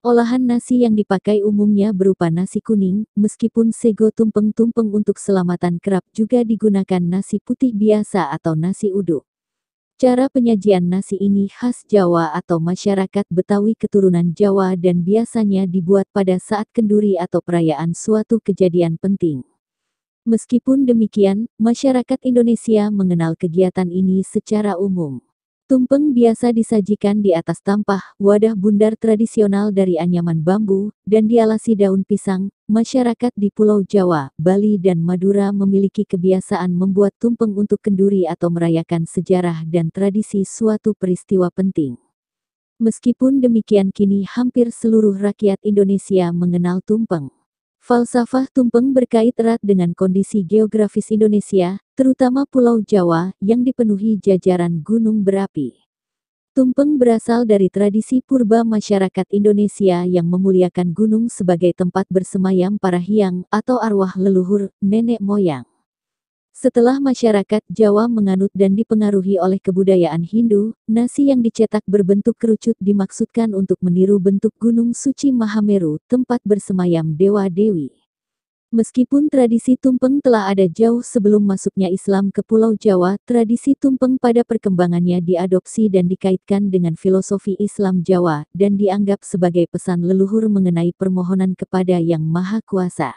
Olahan nasi yang dipakai umumnya berupa nasi kuning, meskipun sego tumpeng-tumpeng untuk selamatan kerap juga digunakan nasi putih biasa atau nasi uduk. Cara penyajian nasi ini khas Jawa atau masyarakat Betawi keturunan Jawa dan biasanya dibuat pada saat kenduri atau perayaan suatu kejadian penting. Meskipun demikian, masyarakat Indonesia mengenal kegiatan ini secara umum. Tumpeng biasa disajikan di atas tampah, wadah bundar tradisional dari anyaman bambu, dan dialasi daun pisang. Masyarakat di Pulau Jawa, Bali dan Madura memiliki kebiasaan membuat tumpeng untuk kenduri atau merayakan sejarah dan tradisi suatu peristiwa penting. Meskipun demikian kini hampir seluruh rakyat Indonesia mengenal tumpeng. Falsafah tumpeng berkait erat dengan kondisi geografis Indonesia, terutama Pulau Jawa, yang dipenuhi jajaran gunung berapi. Tumpeng berasal dari tradisi purba masyarakat Indonesia yang memuliakan gunung sebagai tempat bersemayam para hyang atau arwah leluhur, nenek moyang. Setelah masyarakat Jawa menganut dan dipengaruhi oleh kebudayaan Hindu, nasi yang dicetak berbentuk kerucut dimaksudkan untuk meniru bentuk Gunung Suci Mahameru, tempat bersemayam dewa-dewi. Meskipun tradisi tumpeng telah ada jauh sebelum masuknya Islam ke Pulau Jawa, tradisi tumpeng pada perkembangannya diadopsi dan dikaitkan dengan filosofi Islam Jawa, dan dianggap sebagai pesan leluhur mengenai permohonan kepada Yang Maha Kuasa.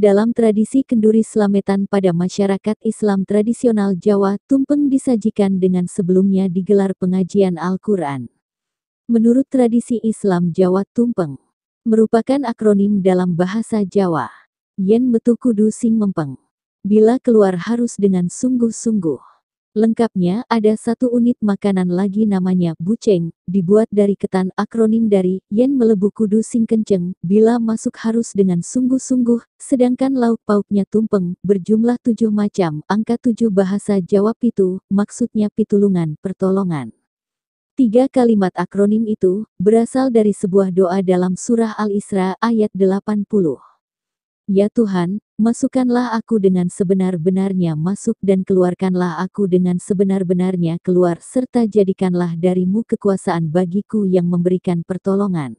Dalam tradisi kenduri Slametan pada masyarakat Islam tradisional Jawa, tumpeng disajikan dengan sebelumnya digelar pengajian Al-Quran. Menurut tradisi Islam Jawa, tumpeng merupakan akronim dalam bahasa Jawa. Yen metu kudu sing mempeng. Bila keluar harus dengan sungguh-sungguh. Lengkapnya, ada satu unit makanan lagi namanya buceng, dibuat dari ketan, akronim dari yen melebu kudu sing kenceng, bila masuk harus dengan sungguh-sungguh, sedangkan lauk pauknya tumpeng, berjumlah 7 macam, angka 7 bahasa Jawa pitu, maksudnya pitulungan, pertolongan. 3 kalimat akronim itu, berasal dari sebuah doa dalam surah Al-Isra ayat 80. Ya Tuhan, masukkanlah aku dengan sebenar-benarnya masuk dan keluarkanlah aku dengan sebenar-benarnya keluar serta jadikanlah darimu kekuasaan bagiku yang memberikan pertolongan.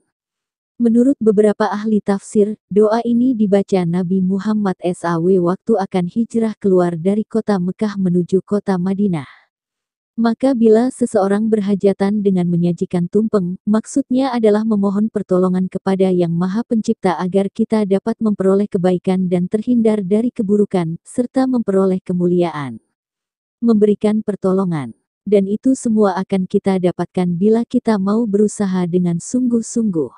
Menurut beberapa ahli tafsir, doa ini dibaca Nabi Muhammad SAW waktu akan hijrah keluar dari kota Mekah menuju kota Madinah. Maka bila seseorang berhajatan dengan menyajikan tumpeng, maksudnya adalah memohon pertolongan kepada Yang Maha Pencipta agar kita dapat memperoleh kebaikan dan terhindar dari keburukan, serta memperoleh kemuliaan. Memberikan pertolongan. Dan itu semua akan kita dapatkan bila kita mau berusaha dengan sungguh-sungguh.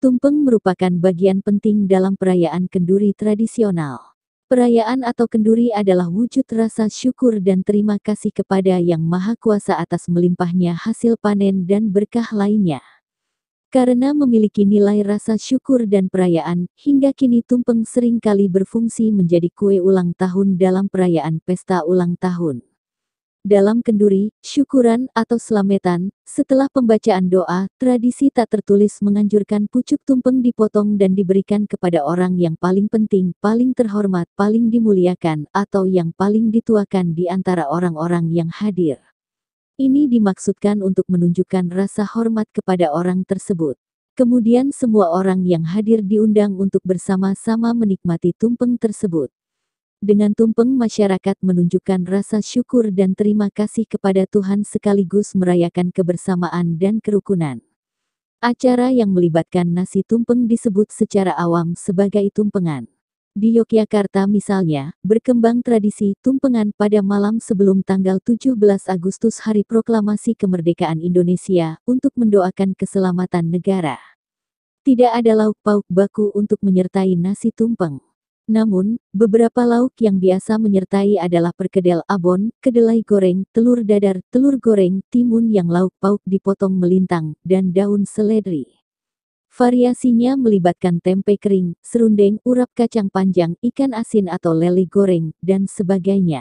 Tumpeng merupakan bagian penting dalam perayaan kenduri tradisional. Perayaan atau kenduri adalah wujud rasa syukur dan terima kasih kepada Yang Maha Kuasa atas melimpahnya hasil panen dan berkah lainnya. Karena memiliki nilai rasa syukur dan perayaan, hingga kini tumpeng sering kali berfungsi menjadi kue ulang tahun dalam perayaan pesta ulang tahun. Dalam kenduri, syukuran atau slametan, setelah pembacaan doa, tradisi tak tertulis menganjurkan pucuk tumpeng dipotong dan diberikan kepada orang yang paling penting, paling terhormat, paling dimuliakan, atau yang paling dituakan di antara orang-orang yang hadir. Ini dimaksudkan untuk menunjukkan rasa hormat kepada orang tersebut. Kemudian semua orang yang hadir diundang untuk bersama-sama menikmati tumpeng tersebut. Dengan tumpeng masyarakat menunjukkan rasa syukur dan terima kasih kepada Tuhan sekaligus merayakan kebersamaan dan kerukunan. Acara yang melibatkan nasi tumpeng disebut secara awam sebagai tumpengan. Di Yogyakarta misalnya, berkembang tradisi tumpengan pada malam sebelum tanggal 17 Agustus Hari Proklamasi Kemerdekaan Indonesia untuk mendoakan keselamatan negara. Tidak ada lauk pauk baku untuk menyertai nasi tumpeng. Namun, beberapa lauk yang biasa menyertai adalah perkedel abon, kedelai goreng, telur dadar, telur goreng, timun yang lauk pauk dipotong melintang, dan daun seledri. Variasinya melibatkan tempe kering, serundeng, urap kacang panjang, ikan asin atau lele goreng, dan sebagainya.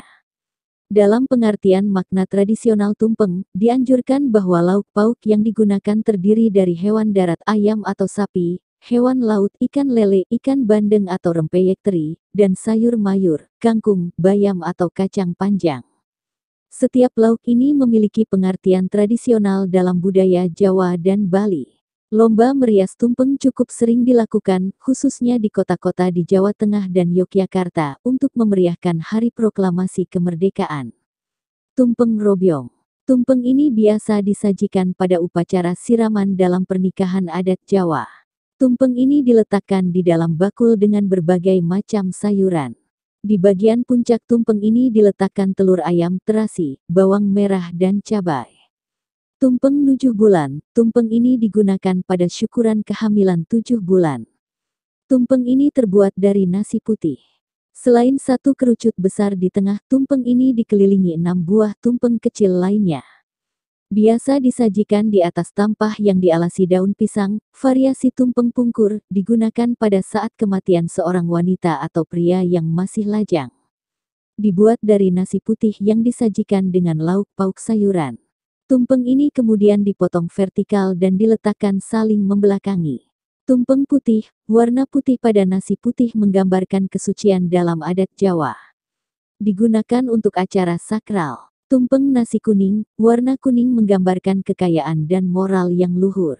Dalam pengertian makna tradisional tumpeng, dianjurkan bahwa lauk pauk yang digunakan terdiri dari hewan darat ayam atau sapi, hewan laut ikan lele, ikan bandeng atau rempeyek teri, dan sayur mayur, kangkung, bayam atau kacang panjang. Setiap lauk ini memiliki pengertian tradisional dalam budaya Jawa dan Bali. Lomba merias tumpeng cukup sering dilakukan, khususnya di kota-kota di Jawa Tengah dan Yogyakarta, untuk memeriahkan Hari Proklamasi Kemerdekaan. Tumpeng robyong. Tumpeng ini biasa disajikan pada upacara siraman dalam pernikahan adat Jawa. Tumpeng ini diletakkan di dalam bakul dengan berbagai macam sayuran. Di bagian puncak tumpeng ini diletakkan telur ayam, terasi, bawang merah dan cabai. Tumpeng 7 bulan, tumpeng ini digunakan pada syukuran kehamilan 7 bulan. Tumpeng ini terbuat dari nasi putih. Selain satu kerucut besar di tengah, tumpeng ini dikelilingi 6 buah tumpeng kecil lainnya. Biasa disajikan di atas tampah yang dialasi daun pisang. Variasi tumpeng pungkur digunakan pada saat kematian seorang wanita atau pria yang masih lajang. Dibuat dari nasi putih yang disajikan dengan lauk pauk sayuran. Tumpeng ini kemudian dipotong vertikal dan diletakkan saling membelakangi. Tumpeng putih, warna putih pada nasi putih menggambarkan kesucian dalam adat Jawa. Digunakan untuk acara sakral. Tumpeng nasi kuning, warna kuning menggambarkan kekayaan dan moral yang luhur.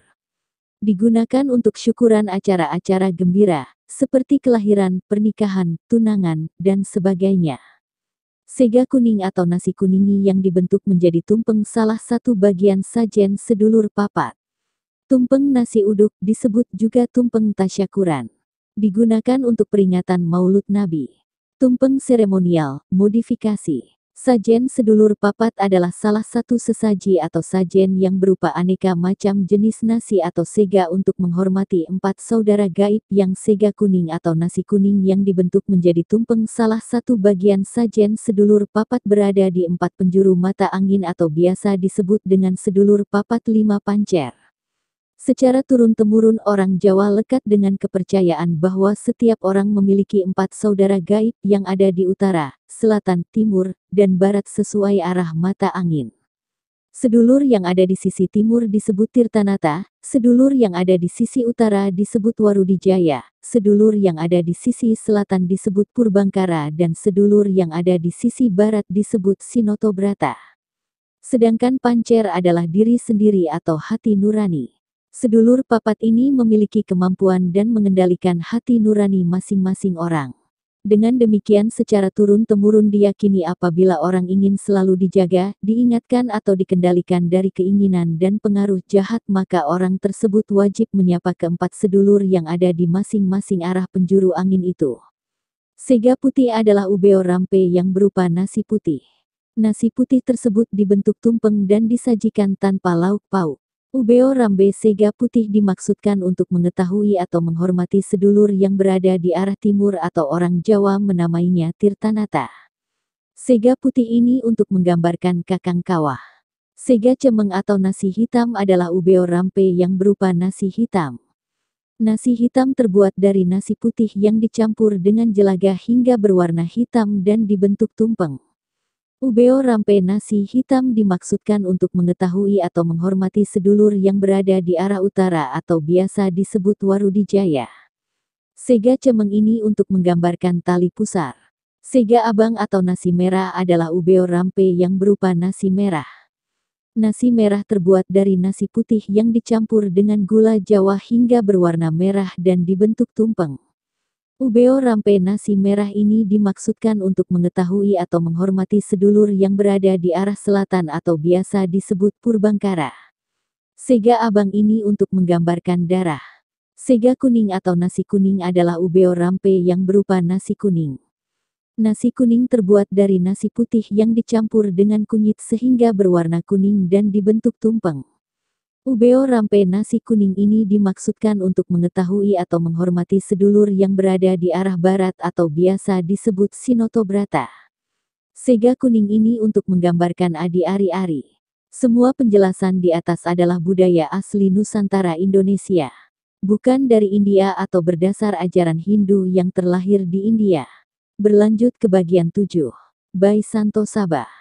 Digunakan untuk syukuran acara-acara gembira, seperti kelahiran, pernikahan, tunangan, dan sebagainya. Sega kuning atau nasi kuningi yang dibentuk menjadi tumpeng salah satu bagian sajen sedulur papat. Tumpeng nasi uduk disebut juga tumpeng tasyakuran. Digunakan untuk peringatan Maulud Nabi. Tumpeng seremonial, modifikasi. Sajen sedulur papat adalah salah satu sesaji atau sajen yang berupa aneka macam jenis nasi atau sega untuk menghormati 4 saudara gaib yang sega kuning atau nasi kuning yang dibentuk menjadi tumpeng salah satu bagian sajen sedulur papat berada di 4 penjuru mata angin atau biasa disebut dengan sedulur papat 5 pancer. Secara turun-temurun orang Jawa lekat dengan kepercayaan bahwa setiap orang memiliki 4 saudara gaib yang ada di utara, selatan, timur, dan barat sesuai arah mata angin. Sedulur yang ada di sisi timur disebut Tirtanata, sedulur yang ada di sisi utara disebut Warudijaya, sedulur yang ada di sisi selatan disebut Purbangkara dan sedulur yang ada di sisi barat disebut Sinotobrata. Sedangkan pancer adalah diri sendiri atau hati nurani. Sedulur papat ini memiliki kemampuan dan mengendalikan hati nurani masing-masing orang. Dengan demikian secara turun-temurun diyakini apabila orang ingin selalu dijaga, diingatkan atau dikendalikan dari keinginan dan pengaruh jahat maka orang tersebut wajib menyapa keempat sedulur yang ada di masing-masing arah penjuru angin itu. Sega putih adalah ubeo rampe yang berupa nasi putih. Nasi putih tersebut dibentuk tumpeng dan disajikan tanpa lauk pauk. Ubeo rambe sega putih dimaksudkan untuk mengetahui atau menghormati sedulur yang berada di arah timur atau orang Jawa menamainya Tirtanata. Sega putih ini untuk menggambarkan kakang kawah. Sega cemeng atau nasi hitam adalah ubeo rampe yang berupa nasi hitam. Nasi hitam terbuat dari nasi putih yang dicampur dengan jelaga hingga berwarna hitam dan dibentuk tumpeng. Ubeo rampe nasi hitam dimaksudkan untuk mengetahui atau menghormati sedulur yang berada di arah utara atau biasa disebut Warudijaya. Sega cemeng ini untuk menggambarkan tali pusar. Sega abang atau nasi merah adalah ubeo rampe yang berupa nasi merah. Nasi merah terbuat dari nasi putih yang dicampur dengan gula Jawa hingga berwarna merah dan dibentuk tumpeng. Ubeo rampe nasi merah ini dimaksudkan untuk mengetahui atau menghormati sedulur yang berada di arah selatan atau biasa disebut Purbangkara. Sega abang ini untuk menggambarkan darah. Sega kuning atau nasi kuning adalah ubeo rampe yang berupa nasi kuning. Nasi kuning terbuat dari nasi putih yang dicampur dengan kunyit sehingga berwarna kuning dan dibentuk tumpeng. Ubeo rampe nasi kuning ini dimaksudkan untuk mengetahui atau menghormati sedulur yang berada di arah barat atau biasa disebut Sinoto Brata. Sega kuning ini untuk menggambarkan adi ari-ari. Semua penjelasan di atas adalah budaya asli Nusantara Indonesia. Bukan dari India atau berdasar ajaran Hindu yang terlahir di India. Berlanjut ke bagian 7. By Santo Sabah.